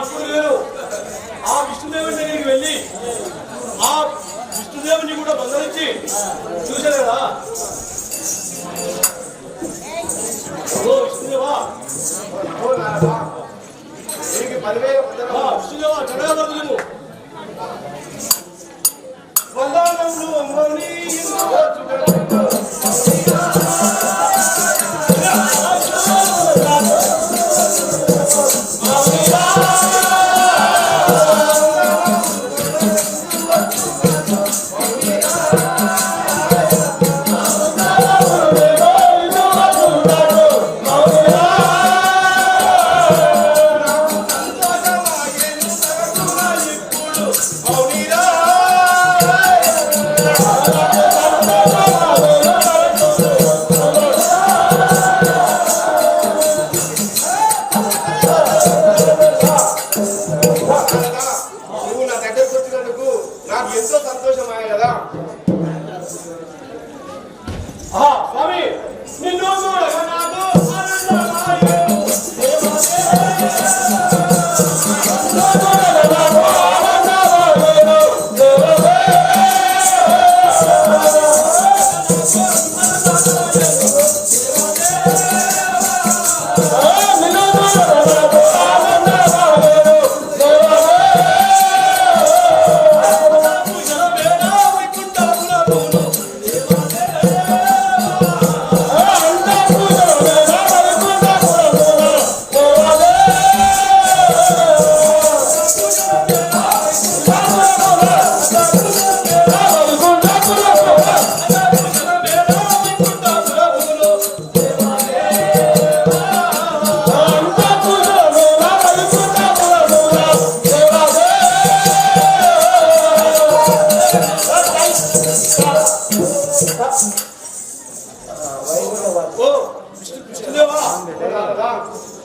ఇప్పుడు నేను ఆ విష్ణుదేవుని దగ్గరికి వెళ్ళి ఆ విష్ణుదేవుని కూడా బంధరించి చూశాను కదా. ఓ విష్ణుదేవా, విష్ణుదేవా చడగబడుతున్నాము స్వామి. నిన్ను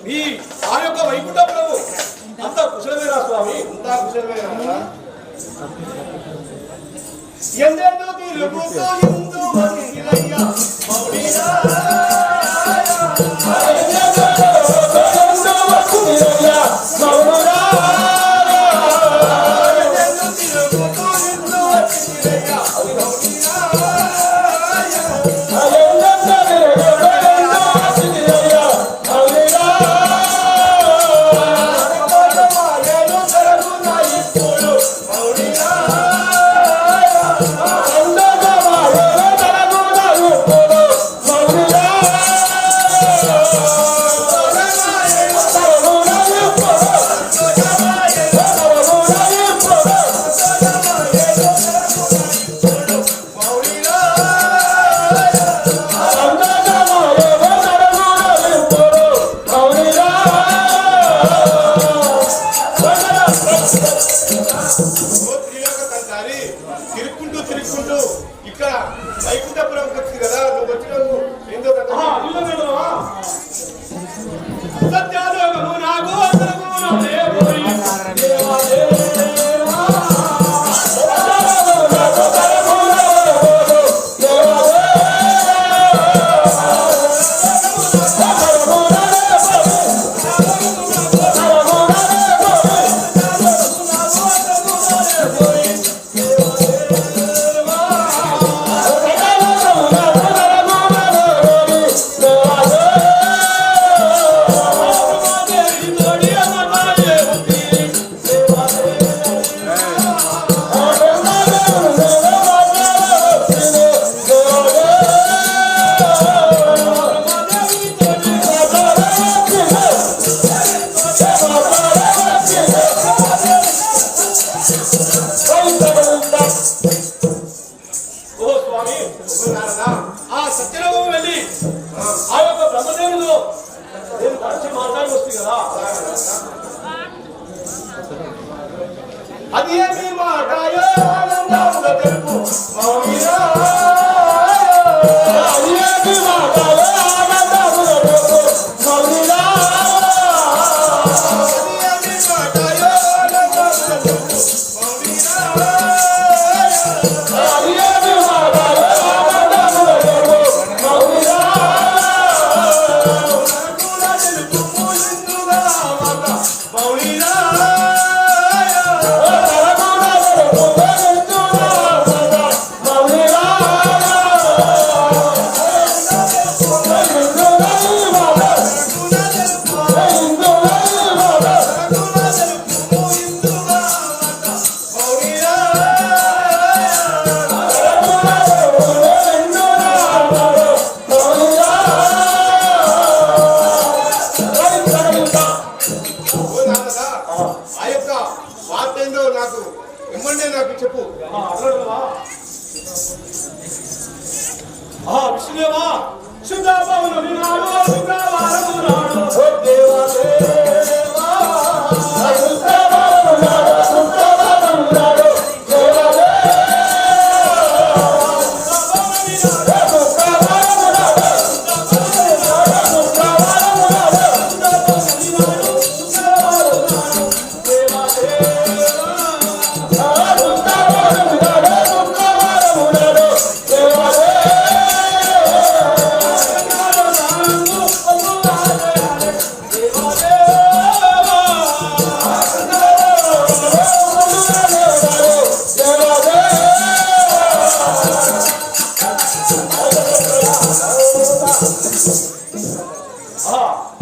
ఈ ఆ యొక్క వైకుంఠపురము అంతా కుశలమేనా స్వామి? అంతా కుశలమేనా? ఎందెందో తిరుగుతూ ఎందు వదిలయ్యా మౌడిరా Andava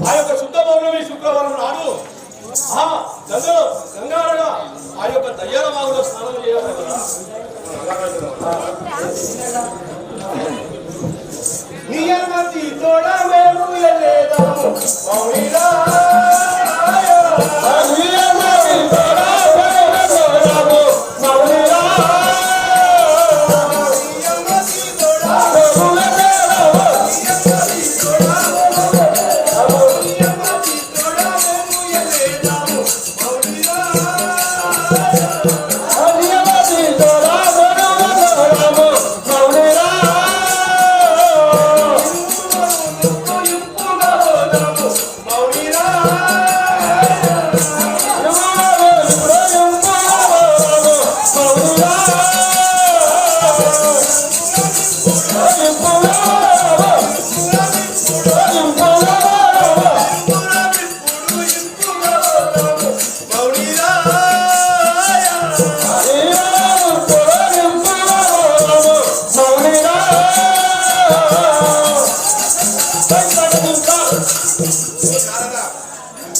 ఆ యొక్క శుద్ధ పౌర్ణమి శుక్రవారం నాడు గంగారగా ఆ యొక్క దయ్యాల బాగులో స్నానం చేయాలి కదా. నీ అనుమతి తోడ మేము వెళ్ళేదాము మౌనిరా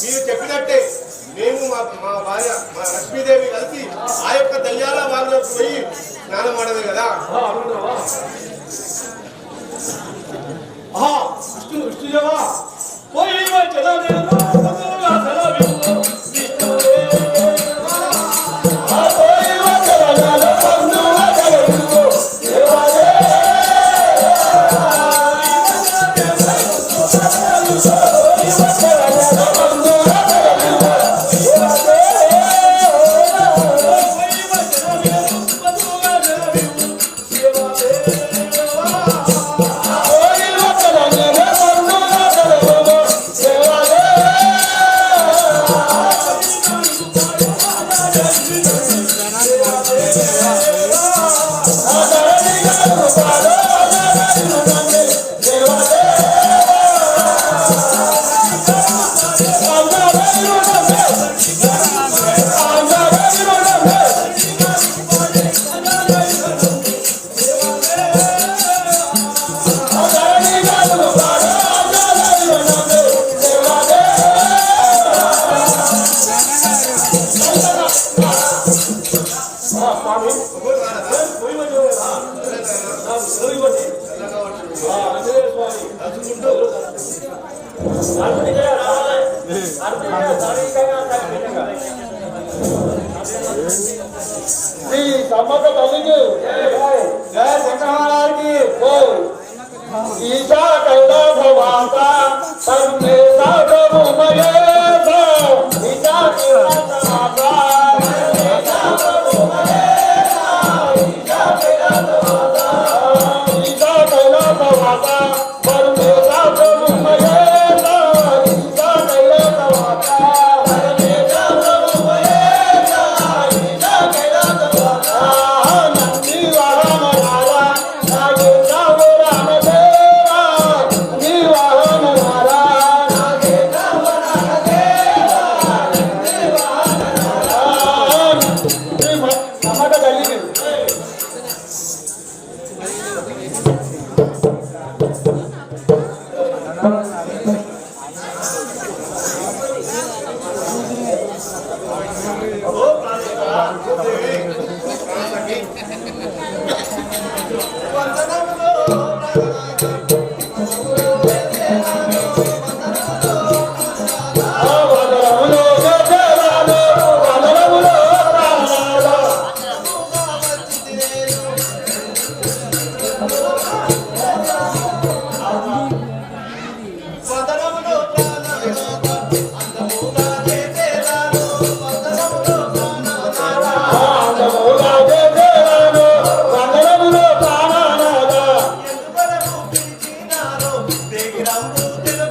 మీరు చెప్పినట్టే మేము మా భార్య మా లక్ష్మీదేవి కలిసి ఆ యొక్క దయ్యాల బాగులోకి పోయి స్నానం ఆడదు కదా. విష్ణుదేవా పోయి సమ్మక తల్లికి జయ శంకరమహారాజుకి ఈశా కైలాస వాస పరమేశ ప్రభు మహేశ ఈశా కైలాస వాస పరమేశ ప్రభు మహేశ ఈశా కైలాస వాస ఈశా కైలాస వాస పరమేశ ప్రభు మహేశ ఈశా కైలాస వాస పరమేశ ప్రభు మహేశ ఈశా కైలాస వాస నంది వాహన రారా నాగేంద్ర రామ దేవా నీ వాహన రారా నాగేంద్ర రామ దేవా నీ వాహన రారా నమ్మక కలిగి Take it out.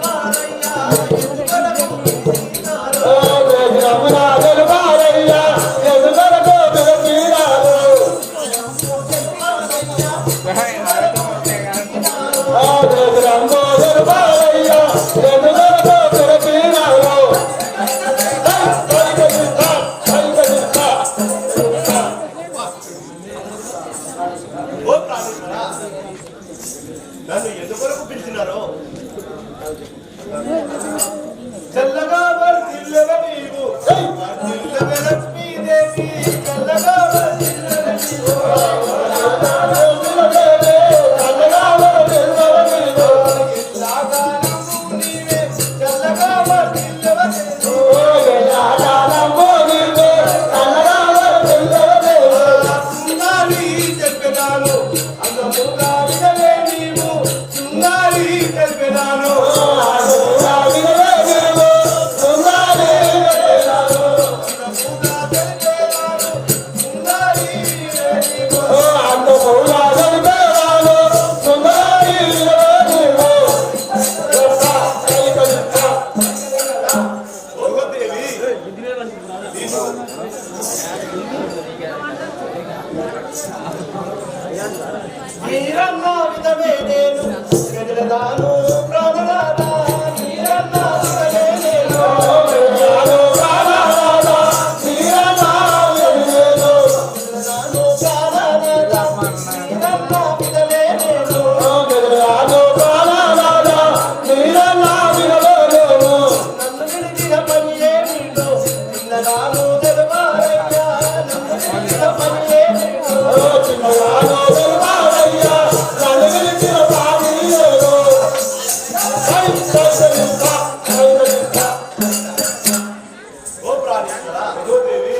ఓ ప్రాణేశ్వర భగవదేవి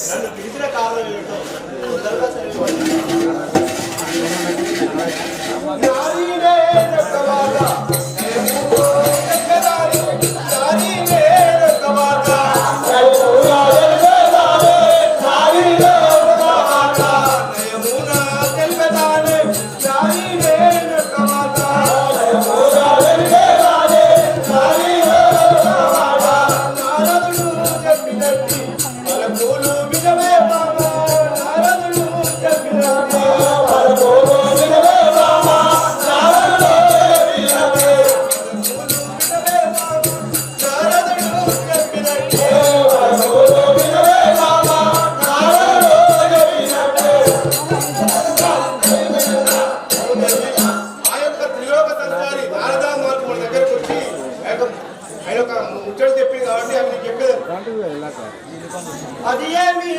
నన్ను పిలిచిన కారణం ఏమిటో తొందరగా ముచ్చట చెప్పింది కాబట్టి అవి నీకు చెప్పేది అది ఏమి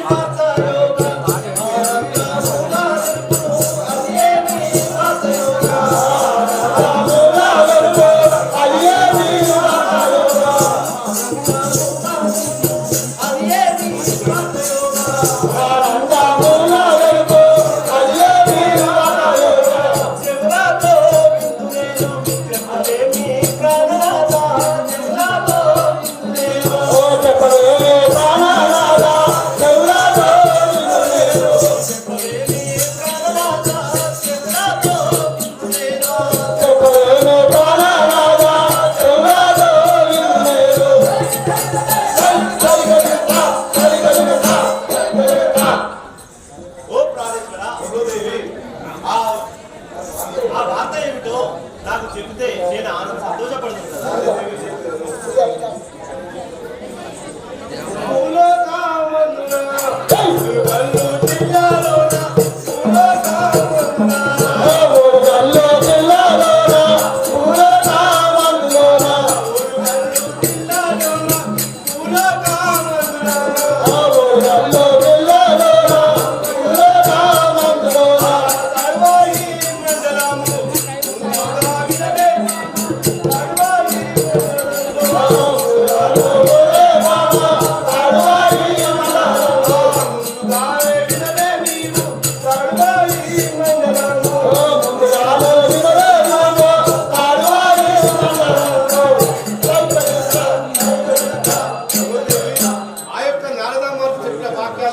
ఆ వార్త ఏమిటో నాకు చెబితే నేను ఆనంద సంతోషపడుతుంది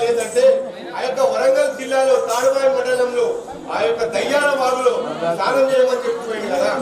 ఏంటంటే ఆ యొక్క వరంగల్ జిల్లాలో తాడువాయి మండలంలో ఆ యొక్క దయ్యాల వాగులో స్నానం చేయమని చెప్పిపోయింది కదా.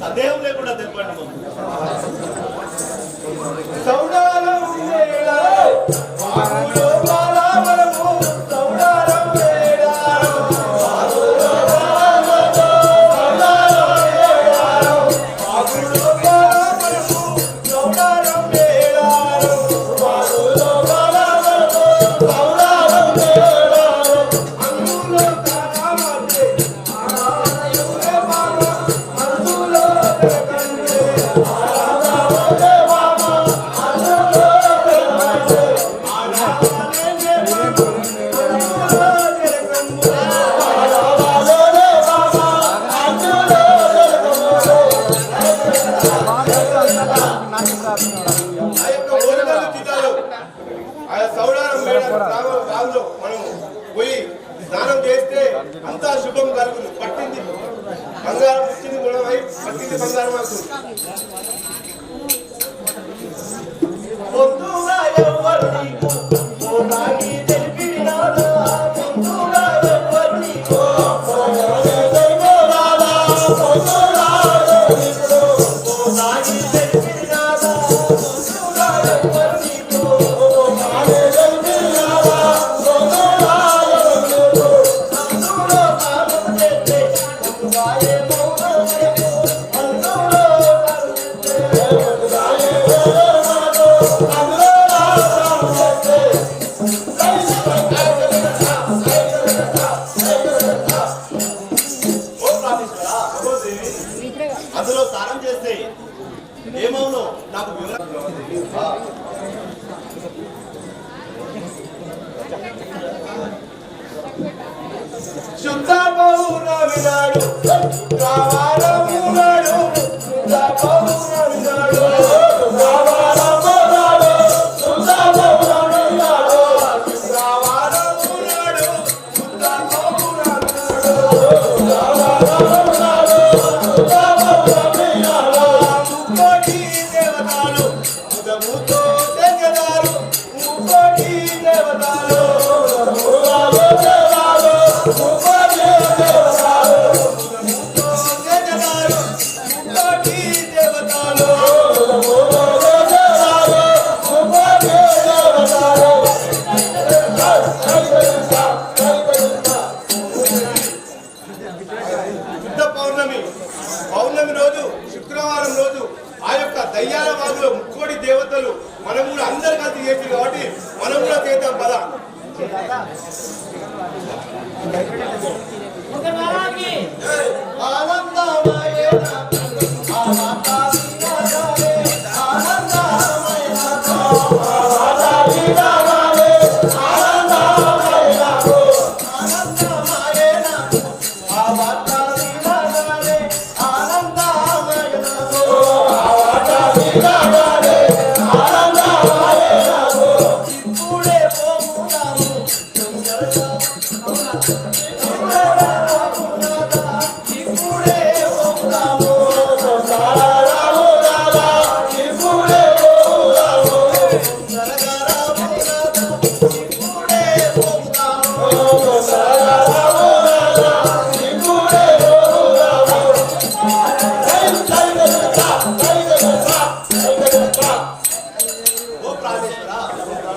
సందేహం లేకుండా తెప్పండి. మనం పోయి స్నానం చేస్తే అంతా శుభం కలుగుతుంది. పట్టింది బంగారం, ఇచ్చింది గుణమై పట్టింది బంగారం అవుతుంది. ఏమవునో నాకు వివరణ. శుద్ధ పౌర్ణమి నాడు రావాలము నాడు శుద్ధ పౌర్ణమి నాడు రావాలము నాడు శుద్ధ పౌర్ణమి నాడు రావాలము నాడు శుద్ధ పౌర్ణమి నాడు రావాలము నాడు శుద్ధ పౌర్ణమి నాడు ముక్కోటి దేవతలు ఉదముతో జగదాలు ముక్కోటి దేవతలు పౌర్ణమి రోజు శుక్రవారం రోజు ఆ యొక్క దయ్యాల వాగులో ముక్కోడి దేవతలు మనం కూడా అందరు కలిసి చేసి కాబట్టి మనం కూడా చేద్దాం పద.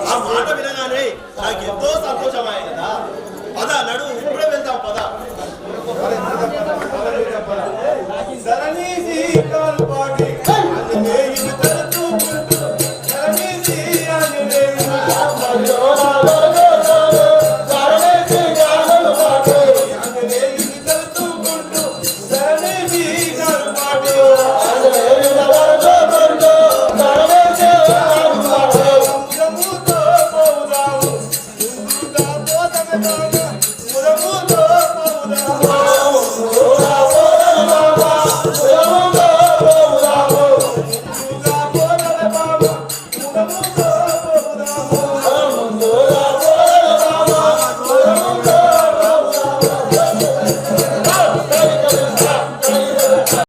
ఆ మాట వినగానే నాకు ఎంతో సంతోషమాయ కదా. పద నడు ఇప్పుడే వెళ్దాం పద. ధరణీసి కాలు పాటి ఆంజనేయుని తలుచుకుంటూ ధరణీసి ఆంజనేయుని ఆంజనేయుని తలుచుకుంటూ ధరణీసి కాలు పాటి సముద్రముతో పోదాము ముందుగా పోతమే